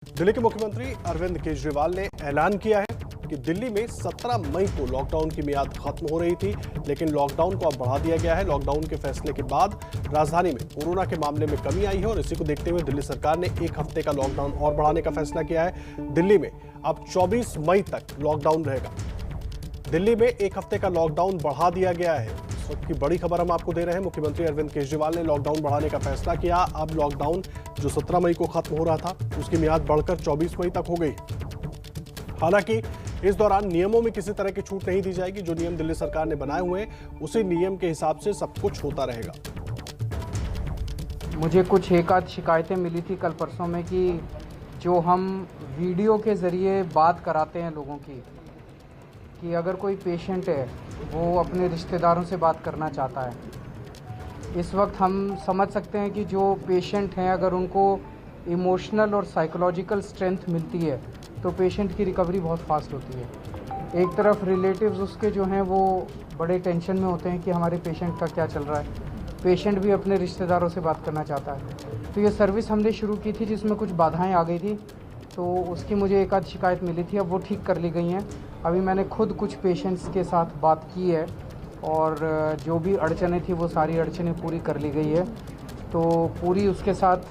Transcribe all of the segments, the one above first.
दिल्ली के मुख्यमंत्री अरविंद केजरीवाल ने ऐलान किया है कि दिल्ली में 17 मई को लॉकडाउन की मियाद खत्म हो रही थी, लेकिन लॉकडाउन को अब बढ़ा दिया गया है। लॉकडाउन के फैसले के बाद राजधानी में कोरोना के मामले में कमी आई है और इसी को देखते हुए दिल्ली सरकार ने एक हफ्ते का लॉकडाउन और बढ़ाने का फैसला किया है। दिल्ली में अब 24 मई तक लॉकडाउन रहेगा। दिल्ली में एक हफ्ते का लॉकडाउन बढ़ा दिया गया है। इस वक्त की बड़ी खबर हम आपको दे रहे हैं। मुख्यमंत्री अरविंद केजरीवाल ने लॉकडाउन बढ़ाने का फैसला किया। अब लॉकडाउन जो 17 मई को खत्म हो रहा था उसकी मियाद बढ़कर 24 मई तक हो गई। हालांकि इस दौरान नियमों में किसी तरह की छूट नहीं दी जाएगी। जो नियम दिल्ली सरकार ने बनाए हुए हैं उसी नियम के हिसाब से सब कुछ होता रहेगा। मुझे कुछ एक आध शिकायतें मिली थी कल परसों में कि जो हम वीडियो के ज़रिए बात कराते हैं लोगों की, कि अगर कोई पेशेंट है वो अपने रिश्तेदारों से बात करना चाहता है। इस वक्त हम समझ सकते हैं कि जो पेशेंट हैं अगर उनको इमोशनल और साइकोलॉजिकल स्ट्रेंथ मिलती है तो पेशेंट की रिकवरी बहुत फास्ट होती है। एक तरफ रिलेटिव्स उसके जो हैं वो बड़े टेंशन में होते हैं कि हमारे पेशेंट का क्या चल रहा है, पेशेंट भी अपने रिश्तेदारों से बात करना चाहता है। तो ये सर्विस हमने शुरू की थी जिसमें कुछ बाधाएं आ गई थी, तो उसकी मुझे एक आध शिकायत मिली थी, अब वो ठीक कर ली गई हैं। अभी मैंने खुद कुछ पेशेंट्स के साथ बात की है और जो भी अड़चनें थी वो सारी अड़चनें पूरी कर ली गई है। तो पूरी उसके साथ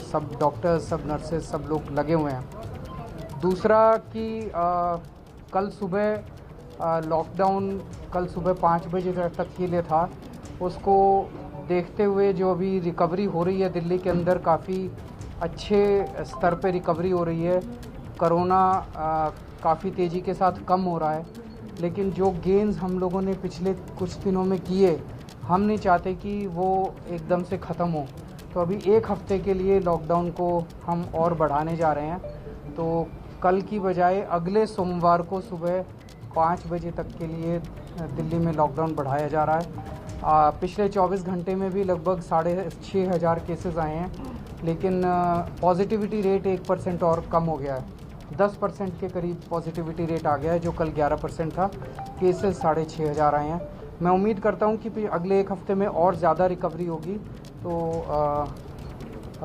सब डॉक्टर्स, सब नर्सेज, सब लोग लगे हुए हैं। दूसरा कि कल सुबह लॉकडाउन कल सुबह 5 बजे तक के लिए था, उसको देखते हुए जो अभी रिकवरी हो रही है दिल्ली के अंदर काफ़ी अच्छे स्तर पे रिकवरी हो रही है। कोरोना काफ़ी तेज़ी के साथ कम हो रहा है, लेकिन जो गेन्स हम लोगों ने पिछले कुछ दिनों में किए, हम नहीं चाहते कि वो एकदम से ख़त्म हो। तो अभी एक हफ़्ते के लिए लॉकडाउन को हम और बढ़ाने जा रहे हैं। तो कल की बजाय अगले सोमवार को सुबह 5 बजे तक के लिए दिल्ली में लॉकडाउन बढ़ाया जा रहा है। पिछले 24 घंटे में भी लगभग 6,500 केसेस आए हैं, लेकिन पॉजिटिविटी रेट 1% और कम हो गया है। 10% के करीब पॉजिटिविटी रेट आ गया है, जो कल 11% था। केसेस 6,500 आए हैं। मैं उम्मीद करता हूं कि अगले एक हफ्ते में और ज़्यादा रिकवरी होगी। तो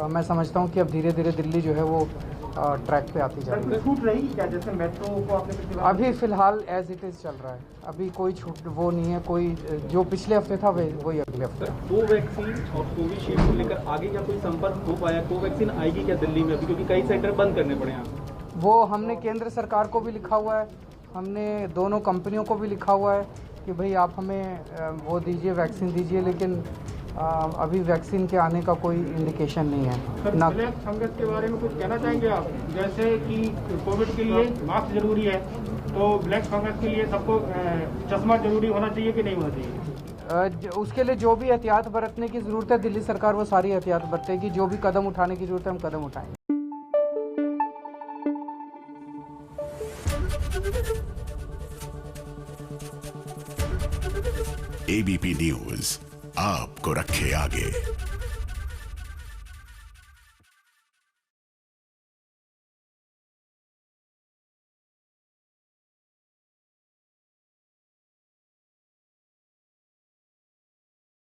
मैं समझता हूं कि अब धीरे धीरे दिल्ली जो है वो ट्रैक पे आती जा रही है। छूट रहेगी क्या? जैसे मेट्रो को आपने अभी फ़िलहाल एज इट इज़ चल रहा है, अभी कोई छूट वो नहीं है। कोई जो पिछले हफ्ते था वही अगले हफ्ते। कोवैक्सीन और कोविशील्ड को लेकर आगे क्या कोई संपर्क हो पाया? कोवैक्सीन आएगी क्या दिल्ली में अभी, क्योंकि कई सेंटर बंद करने पड़े हैं? वो हमने केंद्र सरकार को भी लिखा हुआ है, हमने दोनों कंपनियों को भी लिखा हुआ है कि भाई आप हमें वो दीजिए, वैक्सीन दीजिए, लेकिन अभी वैक्सीन के आने का कोई इंडिकेशन नहीं है। ना ब्लैक फंगस के बारे में कुछ कहना चाहेंगे आप? जैसे कि कोविड के लिए मास्क जरूरी है, तो ब्लैक फंगस के लिए सबको चश्मा जरूरी होना चाहिए कि नहीं होना चाहिए? उसके लिए जो भी एहतियात बरतने की ज़रूरत है दिल्ली सरकार वो सारी एहतियात बरतेगी। जो भी कदम उठाने की ज़रूरत है हम कदम उठाएंगे। एबीपी न्यूज आपको रखे आगे।